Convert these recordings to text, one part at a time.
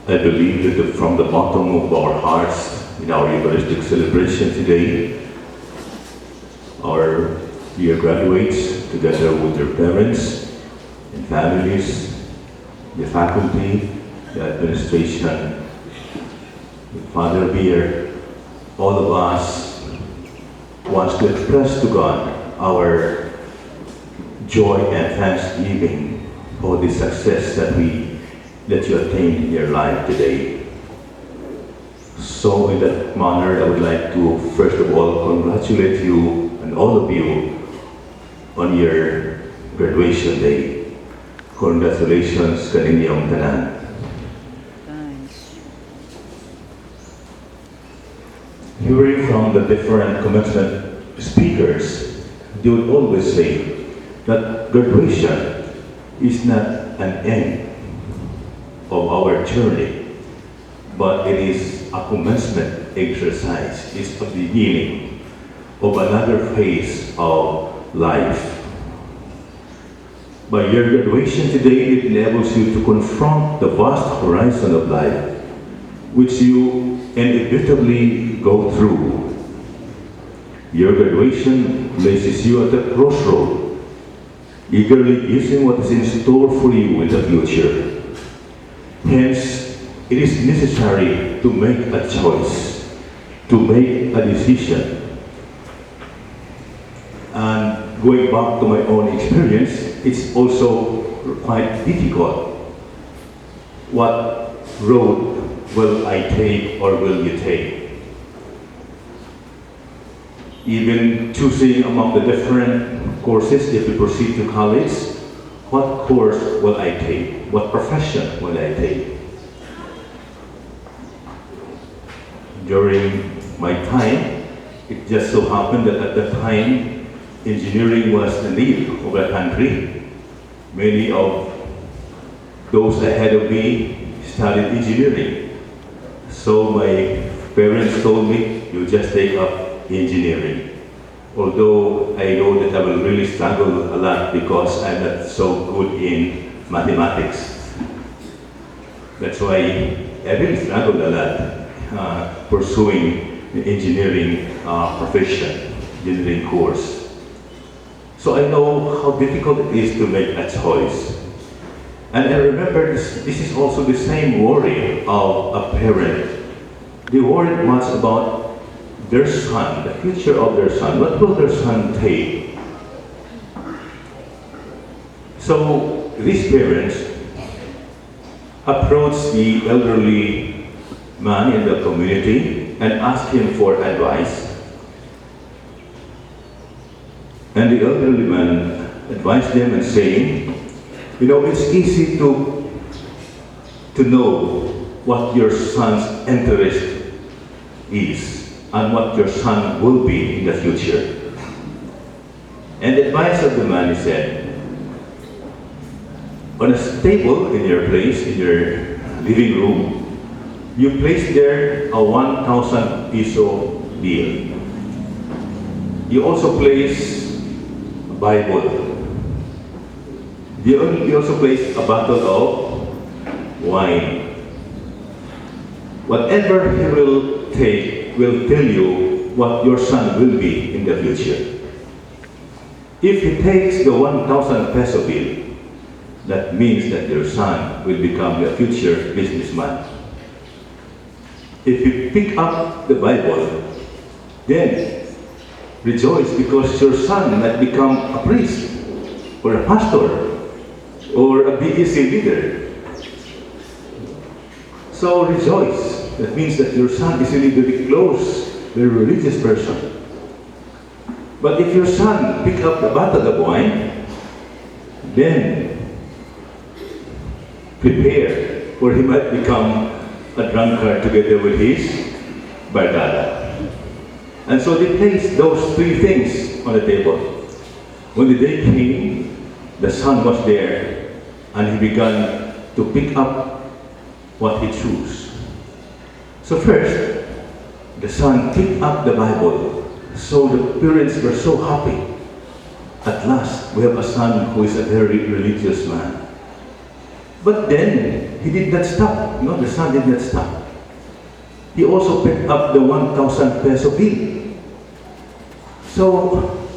I believe that from the bottom of our hearts, in our Eucharistic celebration today, our dear graduates, together with their parents and families, the faculty, the administration, the Father Beer, all of us wants to express to God our joy and thanksgiving for the success that you attained in your life today. So in that manner, I would like to first of all congratulate you and all of you on your graduation day. Congratulations kaninyong tanan. Hearing from the different commencement speakers, they would always say that graduation is not an end of our journey, but it is a commencement exercise. It's the beginning of another phase of life. By your graduation today, it enables you to confront the vast horizon of life, which you inevitably go through. Your graduation places you at a crossroad, eagerly using what is in store for you in the future. Hence, it is necessary to make a choice, to make a decision. And going back to my own experience, it's also quite difficult. What road will I take or will you take? Even choosing among the different courses, if you proceed to college, what course will I take? What profession will I take? During my time, it just so happened that at that time, engineering was the need of the country. Many of those ahead of me studied engineering. So my parents told me, you just take up engineering. Although I know that I will really struggle a lot because I'm not so good in mathematics. That's why I really struggled a lot pursuing the engineering profession, engineering course. So I know how difficult it is to make a choice. And I remember this is also the same worry of a parent. They worried much about their son, the future of their son. What will their son take? So these parents approached the elderly man in the community and asked him for advice. And the elderly man advised them and saying, you know, it's easy to know what your son's interest is and what your son will be in the future. And the advice of the man, he said, on a table in your place, in your living room, you place there a 1,000 peso bill. You also place a Bible. You also place a bottle of wine. Whatever he will take will tell you what your son will be in the future. If he takes the 1,000 peso bill, that means that your son will become a future businessman. If you pick up the Bible, then rejoice because your son might become a priest or a pastor or a BEC leader. So rejoice. That means that your son is really very close, very religious person. But if your son pick up the bottle of wine, then prepare, for he might become a drunkard together with his bardada. And so they placed those three things on the table. When the day came, the son was there, and he began to pick up what he chose. So first, the son picked up the Bible. So the parents were so happy. At last, we have a son who is a very religious man. But then, he did not stop. The son did not stop. He also picked up the 1,000 peso bill. So,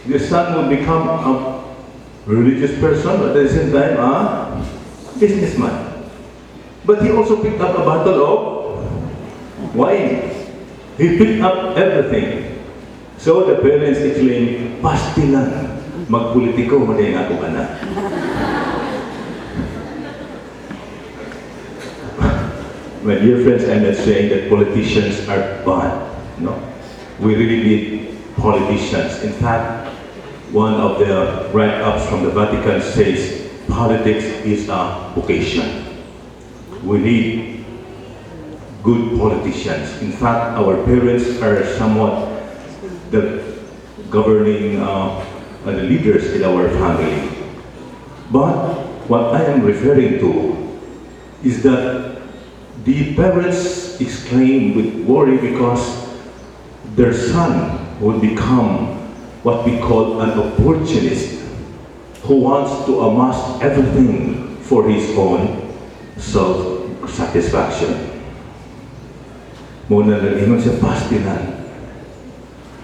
the son will become a religious person, but at the same time, a businessman. But he also picked up a bottle of wine. He picked up everything. So the parents exclaimed, "Pastilan, magpolitiko, maday nga akong anak." My dear friends, I'm not saying that politicians are bad. No. We really need politicians. In fact, one of the write-ups from the Vatican says politics is a vocation. We need good politicians. In fact, our parents are somewhat the governing the leaders in our family. But what I am referring to is that the parents exclaim with worry because their son will become what we call an opportunist who wants to amass everything for his own self-satisfaction. Muna lang ingon siya, pastilan.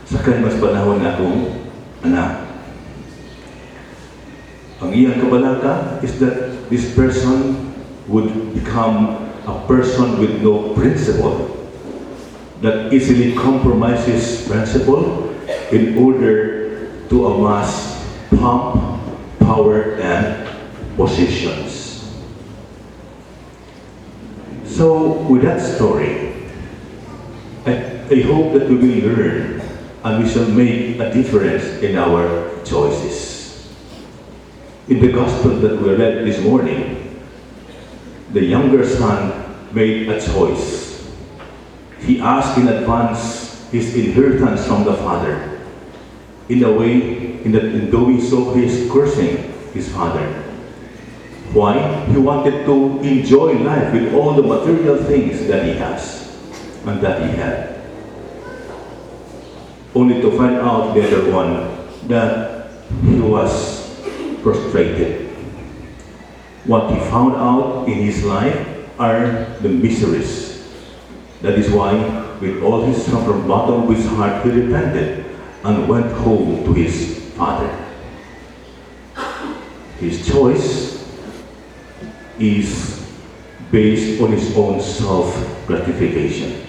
Sakay mas panahon akong anak. Ang iyang kabalaka is that this person would become a person with no principle, that easily compromises principle in order to amass pomp, power, and positions. So, with that story, I hope that we will learn and we shall make a difference in our choices. In the gospel that we read this morning, the younger son made a choice. He asked in advance his inheritance from the father. In a way, in doing so, he is cursing his father. Why? He wanted to enjoy life with all the material things that he has and that he had. Only to find out later on that he was frustrated. What he found out in his life are the miseries. That is why, with all his from the bottom of his heart, he repented and went home to his father. His choice is based on his own self-gratification.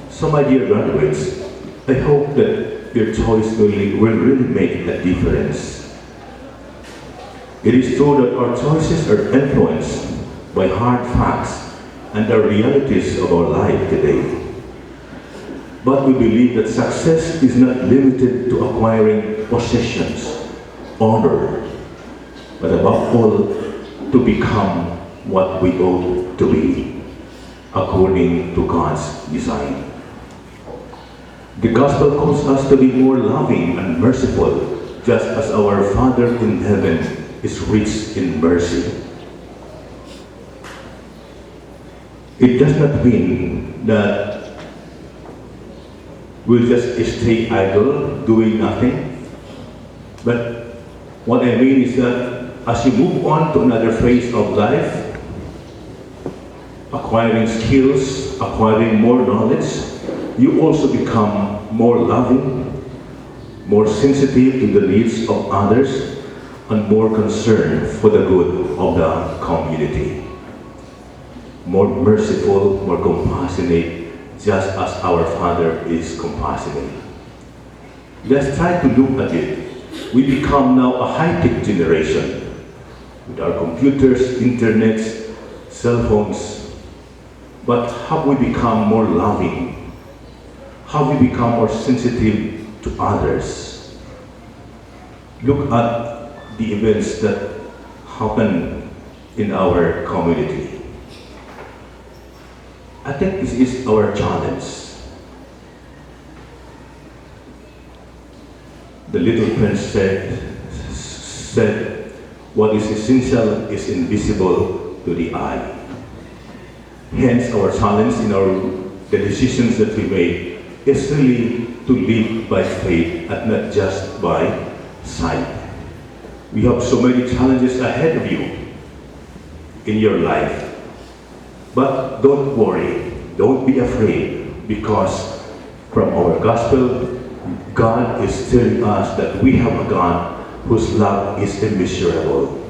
So, my dear graduates, I hope that your choice will really make a difference. It is true that our choices are influenced by hard facts and the realities of our life today. But we believe that success is not limited to acquiring possessions, honor, but above all, to become what we ought to be, according to God's design. The gospel calls us to be more loving and merciful, just as our Father in heaven is rich in mercy. It does not mean that we'll just stay idle, doing nothing. But what I mean is that as you move on to another phase of life, acquiring skills, acquiring more knowledge, you also become more loving, more sensitive to the needs of others, and more concerned for the good of the community. More merciful, more compassionate, just as our Father is compassionate. Let's try to look at it. We become now a high-tech generation with our computers, internet, cell phones. But have we become more loving? Have we become more sensitive to others? Look at the events that happen in our community. I think this is our challenge. The little prince said, what is essential is invisible to the eye. Hence, our challenge in the decisions that we make is really to live by faith and not just by sight. We have so many challenges ahead of you in your life. But don't worry, don't be afraid, because from our gospel, God is telling us that we have a God whose love is immeasurable.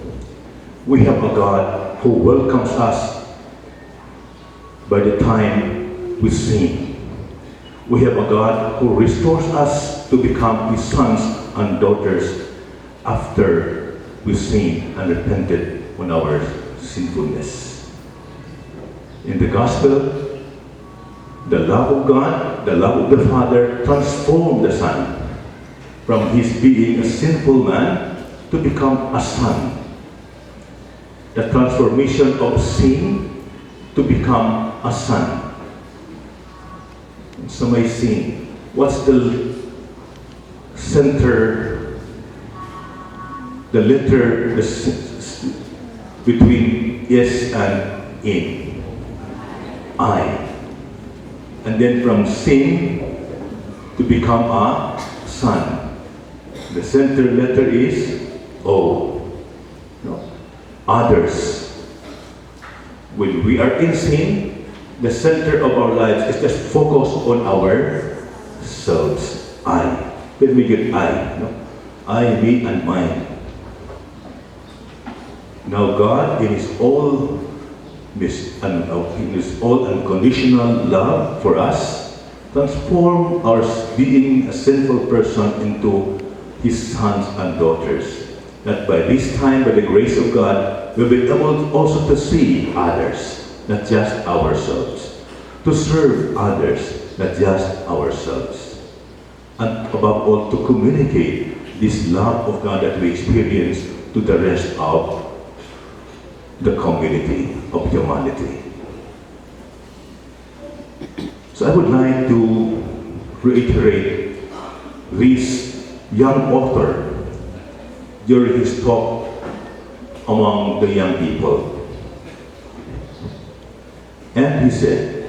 We have a God who welcomes us by the time we sin. We have a God who restores us to become His sons and daughters after we sin and repented on our sinfulness. In the gospel, the love of God, the love of the Father transformed the Son from his being a sinful man to become a son. The transformation of sin to become a son. So may sin. What's the center, the letter between yes and in? I. And then from sin to become a son. The center letter is O. No. Others. When we are in sin, the center of our lives is just focused on ourselves. I. Let me get I. No? I, me, and mine. Now God, in His all unconditional love for us, transform our being a sinful person into His sons and daughters. That by this time, by the grace of God, we'll be able also to see others, not just ourselves. To serve others, not just ourselves. And above all, to communicate this love of God that we experience to the rest of the community of humanity. So I would like to reiterate this young author during his talk among the young people. And he said,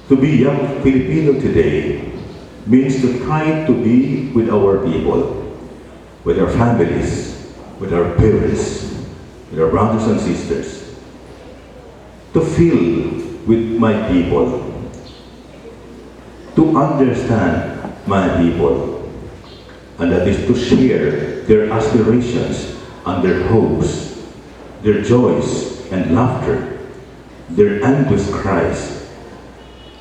to be young Filipino today means to try to be with our people, with our families, with our parents, with our brothers and sisters, to feel with my people, to understand my people, and that is to share their aspirations and their hopes, their joys and laughter, their anguished cries,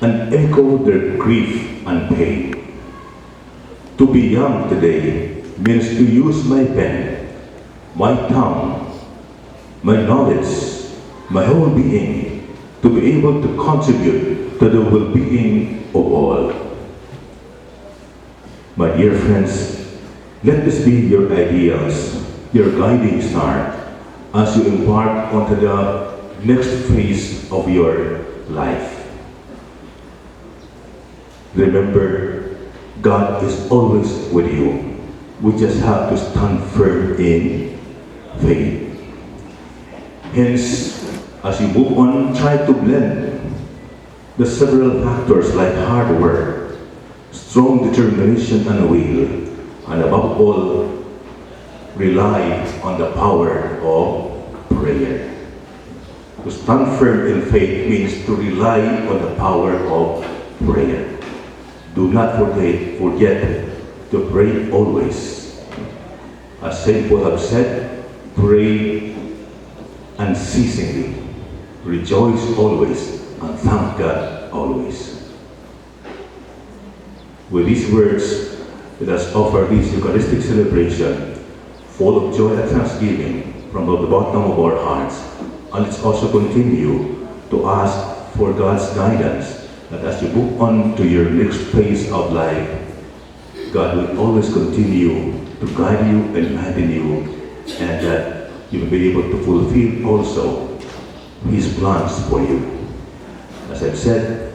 and echo their grief and pain. To be young today means to use my pen, my tongue, my knowledge, my whole being, to be able to contribute to the well-being of all. My dear friends, let this be your ideals, your guiding star, as you embark onto the next phase of your life. Remember, God is always with you. We just have to stand firm in faith. Hence, as you move on, try to blend the several factors like hard work, strong determination and will, and above all, rely on the power of prayer. To stand firm in faith means to rely on the power of prayer. Do not forget to pray always. As St. Paul have said, pray unceasingly, rejoice always, and thank God always. With these words, let us offer this Eucharistic celebration full of joy and thanksgiving from the bottom of our hearts. And let's also continue to ask for God's guidance, that as you move on to your next phase of life, God will always continue to guide you and enlighten you, and that you will be able to fulfill also His plans for you. As I've said,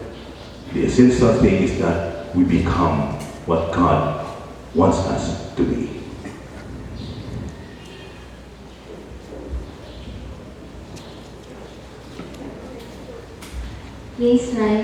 the essential thing is that we become what God wants us to be. Please rise.